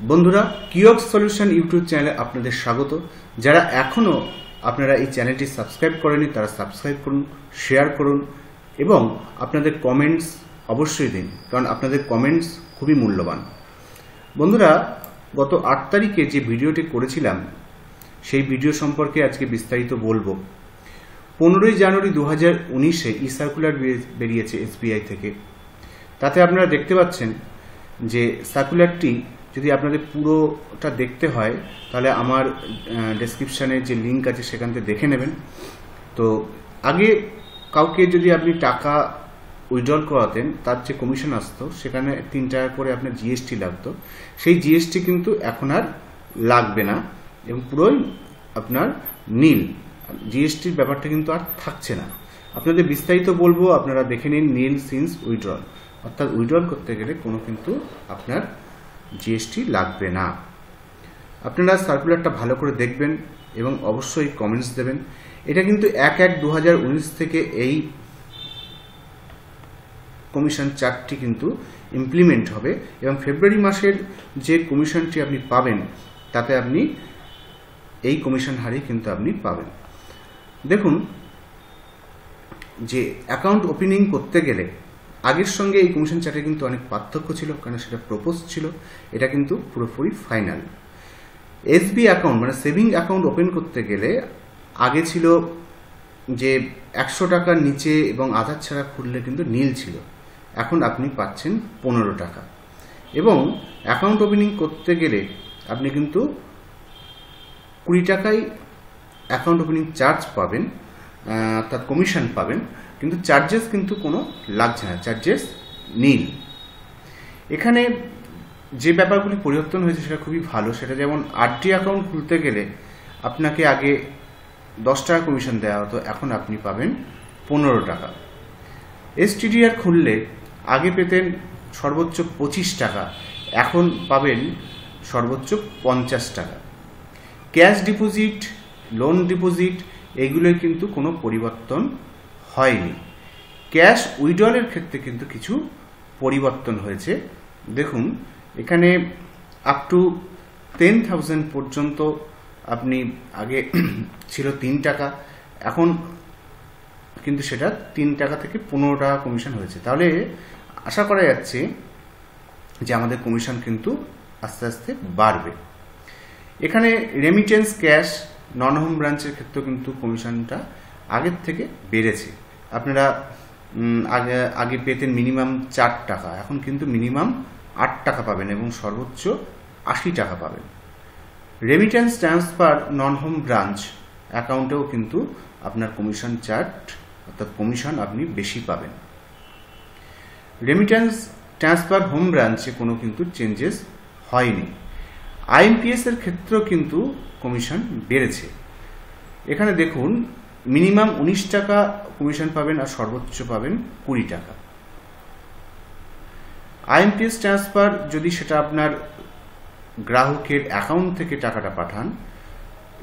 বন্ধুরা, কিওক্স solution YouTube চ্যানেলে আপনাদের স্বাগত। যারা এখনো আপনারা এই চ্যানেলটি সাবস্ক্রাইব করেনি তারা সাবস্ক্রাইব করুন, শেয়ার করুন এবং আপনাদের কমেন্টস অবশ্যই দিন, কারণ আপনাদের কমেন্টস খুবই মূল্যবান। বন্ধুরা, গত 8 তারিখে যে ভিডিওটি করেছিলাম সেই ভিডিও সম্পর্কে আজকে বিস্তারিত বলবো। 15ই জানুয়ারি 2019-এ ই সার্কুলার বেরিয়েছে এসবিআই থেকে। তাতে আপনারা দেখতে পাচ্ছেন যে সার্কুলারটি যদি আপনাদের পুরোটা দেখতে হয় তাহলে আমার ডেসক্রিপশানে যে লিঙ্ক আছে সেখান থেকে দেখে নেবেন। তো আগে কাউকে যদি আপনি টাকা উইথড্রল করাতেন তার যে কমিশন আসতো সেখানে 3 টাকা করে আপনার জিএসটি লাগতো, সেই জিএসটি কিন্তু এখন আর লাগবে না এবং পুরোই আপনার নীল। জিএসটির ব্যাপারটা কিন্তু আর থাকছে না। আপনাদের বিস্তারিত বলবো, আপনারা দেখে নিন। নীল সিন্স উইথড্রল, অর্থাৎ উইথড্রল করতে গেলে কোনো কিন্তু আপনার জিএসটি লাগবে না। আপনারা সার্কুলারটা ভালো করে দেখবেন এবং অবশ্যই কমেন্টস দেবেন। এটা কিন্তু 1/1/2019 থেকে এই কমিশন চার্টটি কিন্তু ইমপ্লিমেন্ট হবে এবং ফেব্রুয়ারি মাসের যে কমিশনটি আপনি পাবেন তাতে আপনি এই কমিশন হারই কিন্তু আপনি পাবেন। দেখুন যে অ্যাকাউন্ট ওপেনিং করতে গেলে আগের সঙ্গে এই কমিশন চার্টে কিন্তু অনেক পার্থক্য ছিল, কারণ সেটা প্রপোজ ছিল, এটা কিন্তু পুরোপুরি ফাইনাল। এসবি অ্যাকাউন্ট মানে সেভিং অ্যাকাউন্ট ওপেন করতে গেলে আগে ছিল যে 100 টাকার নিচে এবং আধার ছাড়া খুললে কিন্তু নীল ছিল, এখন আপনি পাচ্ছেন 15 টাকা। এবং অ্যাকাউন্ট ওপেনিং করতে গেলে আপনি কিন্তু 20 টাকায় অ্যাকাউন্ট ওপেনিং চার্জ পাবেন, অর্থাৎ কমিশন পাবেন, কিন্তু চার্জেস কিন্তু কোনো লাগছে না, চার্জেস নীল। এখানে যে ব্যাপারগুলি পরিবর্তন হয়েছে সেটা খুবই ভালো। সেটা যেমন আরডি অ্যাকাউন্ট খুলতে গেলে আপনাকে আগে 10 টাকা কমিশন দেওয়া হতো, এখন আপনি পাবেন 15 টাকা। এসটিডিআর খুললে আগে পেতেন সর্বোচ্চ 25 টাকা, এখন পাবেন সর্বোচ্চ 50 টাকা। ক্যাশ ডিপোজিট, লোন ডিপোজিট এইগুলোই কিন্তু কোনো পরিবর্তন হয়নি। ক্যাশ উইথড্রলের ক্ষেত্রে কিন্তু কিছু পরিবর্তন হয়েছে। দেখুন এখানে আপ টু 10,000 পর্যন্ত আপনি আগে ছিল 3 টাকা, এখন কিন্তু সেটা 3 টাকা থেকে 15 টাকা কমিশন হয়েছে। তাহলে আশা করা যাচ্ছে যে আমাদের কমিশন কিন্তু আস্তে আস্তে বাড়বে। এখানে রেমিটেন্স, ক্যাশ, নন হোম ব্রাঞ্চের ক্ষেত্রেও কিন্তু কমিশনটা আগের থেকে বেড়েছে। আপনারা আগে পেতেন মিনিমাম 4 টাকা, এখন কিন্তু মিনিমাম 8 টাকা পাবেন এবং সর্বোচ্চ 80 টাকা পাবেন। রেমিটেন্স, ট্রান্সফার, নন হোম ব্রাঞ্চ অ্যাকাউন্টেও কিন্তু আপনার কমিশন চার্ট অর্থাৎ কমিশন আপনি বেশি পাবেন। রেমিটেন্স, ট্রান্সফার, হোম ব্রাঞ্চে কোনো কিন্তু চেঞ্জেস হয়নি। আইএমপিএস এর ক্ষেত্রেও কিন্তু কমিশন বেড়েছে। এখানে দেখুন মিনিমাম 19 টাকা কমিশন পাবেন আর সর্বোচ্চ পাবেন 20 টাকা। আইএমপিএস ট্রান্সফার যদি সেটা আপনার গ্রাহকের অ্যাকাউন্ট থেকে টাকাটা পাঠান,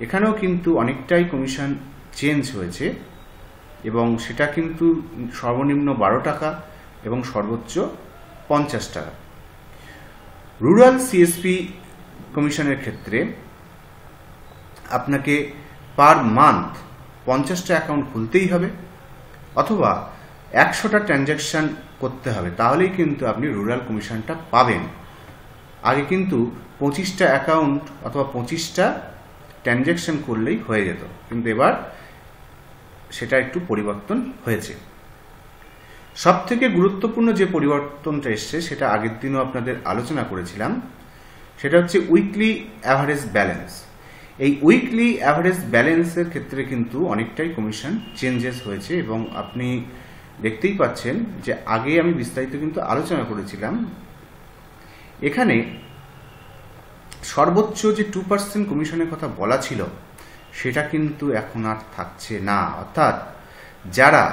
এখানেও কিন্তু অনেকটাই কমিশন চেঞ্জ হয়েছে এবং সেটা কিন্তু সর্বনিম্ন 12 টাকা এবং সর্বোচ্চ 50 টাকা। রুরাল সিএসপি কমিশনের ক্ষেত্রে আপনাকে পার মান্থ 50টা অ্যাকাউন্ট খুলতেই হবে অথবা 100টা ট্রানজ্যাকশন করতে হবে, তাহলেই কিন্তু আপনি রুরাল কমিশনটা পাবেন। আগে কিন্তু 25টা অ্যাকাউন্ট অথবা 25টা ট্রানজ্যাকশন করলেই হয়ে যেত, কিন্তু এবার সেটা একটু পরিবর্তন হয়েছে। সব থেকে গুরুত্বপূর্ণ যে পরিবর্তনটা এসছে সেটা আগের দিনও আপনাদের আলোচনা করেছিলাম, সেটা হচ্ছে উইকলি অ্যাভারেজ ব্যালেন্স। এই উইকলি অ্যাভারেজ ব্যালেন্সের ক্ষেত্রে কিন্তু অনেকটাই কমিশন চেঞ্জেস হয়েছে এবং আপনি দেখতেই পাচ্ছেন যে আগে আমি বিস্তারিত কিন্তু আলোচনা করেছিলাম। এখানে সর্বোচ্চ যে 2% কমিশনের কথা বলা ছিল সেটা কিন্তু এখন আর থাকছে না, অর্থাৎ যারা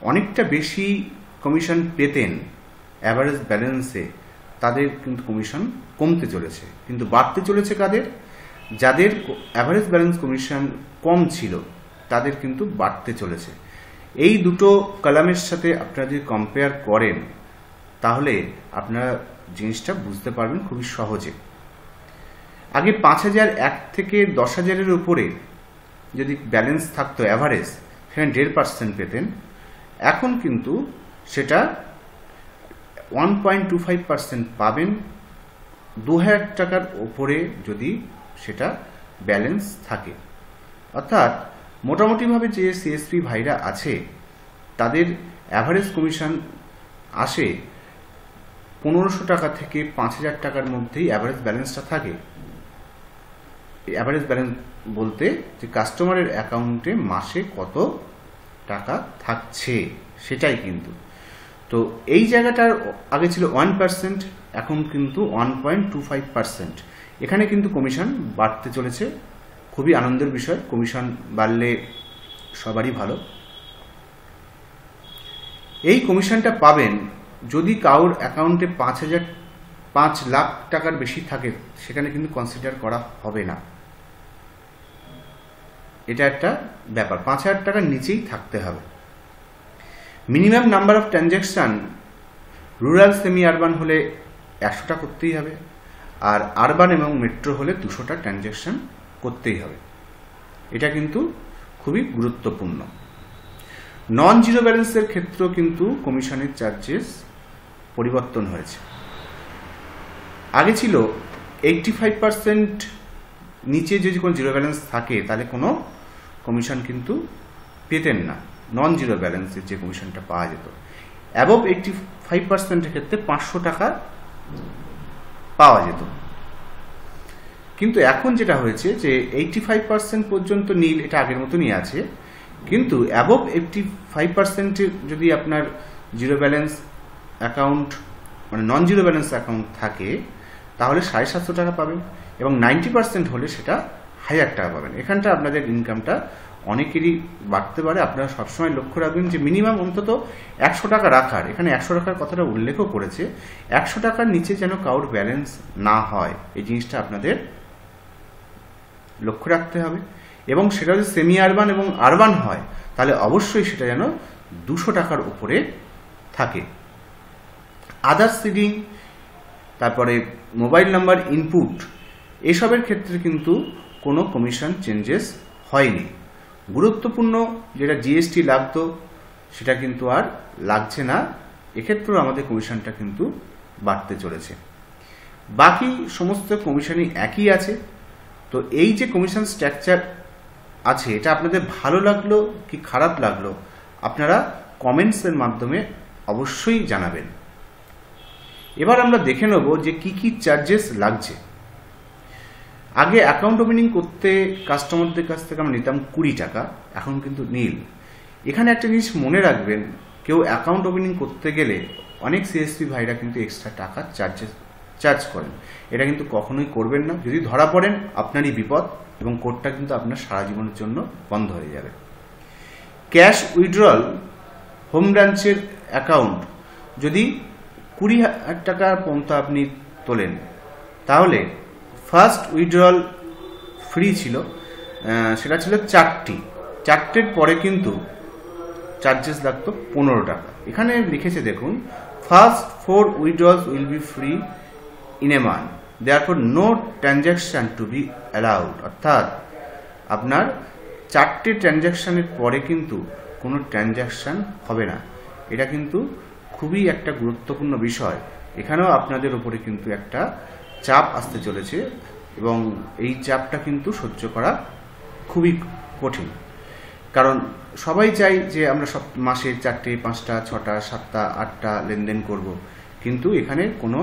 অনেকটা বেশি কমিশন পেতেন অ্যাভারেজ ব্যালেন্সে তাদের কিন্তু কমিশন কমতে চলেছে, কিন্তু বাড়তে চলেছে কাদের? যাদের অ্যাভারেজ ব্যালেন্স কমিশন কম ছিল তাদের কিন্তু বাড়তে চলেছে। এই দুটো কলামের সাথে আপনারা যদি কম্পেয়ার করেন তাহলে আপনারা জিনিসটা বুঝতে পারবেন খুবই সহজে। আগে 5,001 থেকে 10,000-এর উপরে যদি ব্যালেন্স থাকতো অ্যাভারেজ, সেখানে 1.5% পেতেন। এখন কিন্তু সেটা 1.25% পাবেন 2,000 টাকার ওপরে যদি সেটা ব্যালেন্স থাকে। অর্থাৎ মোটামুটিভাবে যে সিএসপি ভাইরা আছে তাদের অ্যাভারেজ কমিশন আসে 1,500 টাকা থেকে 5,000 টাকার মধ্যেই অ্যাভারেজ ব্যালেন্সটা থাকে। অ্যাভারেজ ব্যালেন্স বলতে যে কাস্টমারের অ্যাকাউন্টে মাসে কত টাকা থাকছে সেটাই কিন্তু। তো এই জায়গাটার আগে ছিল 1%, এখন কিন্তু 1.25%। এখানে কিন্তু কমিশন বাড়তে চলেছে, খুবই আনন্দের বিষয়। কমিশন বাড়লে সবারই ভালো। এই কমিশনটা পাবেন যদি কারোর অ্যাকাউন্টে 5 লাখ টাকার বেশি থাকে, সেখানে কিন্তু কনসিডার করা হবে না। এটা একটা ব্যাপার, 5,000 টাকার নিচেই থাকতে হবে। Minimum number of transaction rural semi urban হলে 100টা করতেই হবে, আর আরবান এবং মেট্রো হলে 200টা ট্রানজ্যাকশন করতেই হবে। এটা কিন্তু খুবই গুরুত্বপূর্ণ। নন জিরো ব্যালেন্সের ক্ষেত্রেও কিন্তু কমিশনের চার্জেস পরিবর্তন হয়েছে। আগে ছিল 85% নিচে যদি কোনো জিরো ব্যালেন্স থাকে তাহলে কোনো কমিশন কিন্তু পেতেন না, নন জিরো ব্যালেন্সের যে কমিশনটা পাওয়া যেত। অ্যাবভ 85%-এর ক্ষেত্রে 500 টাকা পাওয়া যেত। কিন্তু এখন যেটা হয়েছে যে 85% পর্যন্ত নীল, এটা আগের মতনই আছে। কিন্তু অ্যাবভ 85% যদি আপনার জিরো ব্যালেন্স অ্যাকাউন্ট মানে নন জিরো ব্যালেন্স অ্যাকাউন্ট থাকে তাহলে 750 টাকা পাবেন, এবং 90% হলে সেটা 1,000 টাকা পাবেন। এখানটা আপনাদের ইনকামটা অনেকেরই বাড়তে পারে। আপনারা সবসময় লক্ষ্য রাখবেন যে মিনিমাম অন্তত 100 টাকা রাখার। এখানে 100 টাকার কথাটা উল্লেখও করেছে, 100 টাকার নিচে যেন কারোর ব্যালেন্স না হয়, এই জিনিসটা আপনাদের লক্ষ্য রাখতে হবে। এবং সেটা যদি সেমি আরবান এবং আরবান হয় তাহলে অবশ্যই সেটা যেন 200 টাকার উপরে থাকে। আদার সিডিং, তারপরে মোবাইল নাম্বার ইনপুট, এসবের ক্ষেত্রে কিন্তু কোনো কমিশন চেঞ্জেস হয়নি। গুরুত্বপূর্ণ যেটা জিএসটি লাগতো সেটা কিন্তু আর লাগছে না, এক্ষেত্রেও আমাদের কমিশনটা কিন্তু বাড়তে চলেছে। বাকি সমস্ত কমিশনই একই আছে। তো এই যে কমিশন স্ট্রাকচার আছে, এটা আপনাদের ভালো লাগলো কি খারাপ লাগলো আপনারা কমেন্টসের মাধ্যমে অবশ্যই জানাবেন। এবার আমরা দেখে নেব যে কি কি চার্জেস লাগছে। আগে অ্যাকাউন্ট ওপেনিং করতে কাস্টমারদের কাছ থেকে আমরা নিতাম 20 টাকা, এখন কিন্তু নীল। এখানে একটা জিনিস মনে রাখবেন, কেউ অ্যাকাউন্ট ওপেনিং করতে গেলে অনেক সিএসপি ভাইরা কিন্তু এক্সট্রা টাকা চার্জ করেন। এটা কিন্তু কখনোই করবেন না। যদি ধরা পড়েন আপনারই বিপদ, এবং কোডটা কিন্তু আপনার সারা জীবনের জন্য বন্ধ হয়ে যাবে। ক্যাশ উইথড্রল হোম ব্রাঞ্চের অ্যাকাউন্ট যদি 20,000 টাকা পর্যন্ত আপনি তোলেন তাহলে ফার্স্ট উইথড্রল ফ্রি ছিল, সেটা ছিল 4টের পরে কিন্তু চার্জেস লাগতো 15 টাকা। এখানে লিখেছে দেখুন, first 4 withdrawals will be free in a month, therefore no transaction to be allowed। অর্থাৎ আপনার 4টে ট্রানজ্যাকশনের পরে কিন্তু কোনো ট্রানজ্যাকশন হবে না। এটা কিন্তু খুবই একটা গুরুত্বপূর্ণ বিষয়। এখানেও আপনাদের উপরে কিন্তু একটা চাপ আসতে চলেছে, এবং এই চাপটা কিন্তু সহ্য করা খুবই কঠিন। কারণ সবাই চাই যে আমরা সব মাসে 4টে 5টা 6টা 7টা 8টা লেনদেন করব, কিন্তু এখানে কোনো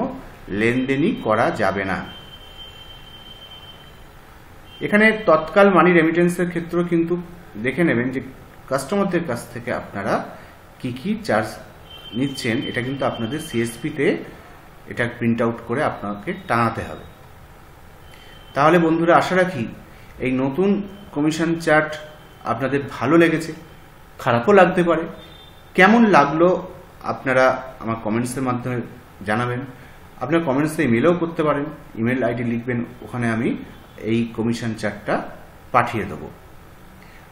লেনদেনই করা যাবে না। এখানে তৎকাল মানি রেমিটেন্সের ক্ষেত্রেও কিন্তু দেখে নেবেন যে কাস্টমারদের কাছ থেকে আপনারা কি কি চার্জ নিচ্ছেন। এটা কিন্তু আপনাদের সিএসপিতে এটা প্রিন্ট আউট করে আপনাকে টাঙাতে হবে। তাহলে বন্ধুরা, আশা রাখি এই নতুন কমিশন চার্ট আপনাদের ভালো লেগেছে, খারাপও লাগতে পারে। কেমন লাগলো আপনারা আমার কমেন্টসের মাধ্যমে জানাবেন। আপনার কমেন্টসে ইমেলও করতে পারেন, ইমেল আইডি লিখবেন, ওখানে আমি এই কমিশন চার্টটা পাঠিয়ে দেব।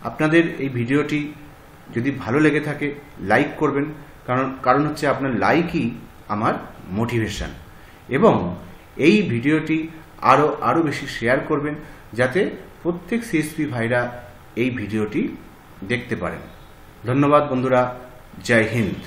আপনাদের এই ভিডিওটি যদি ভালো লেগে থাকে লাইক করবেন, কারণ হচ্ছে আপনার লাইকই আমার মোটিভেশন। এবং এই ভিডিওটি আরও বেশি শেয়ার করবেন, যাতে প্রত্যেক সিএসপি ভাইরা এই ভিডিওটি দেখতে পারেন। ধন্যবাদ বন্ধুরা, জয় হিন্দ।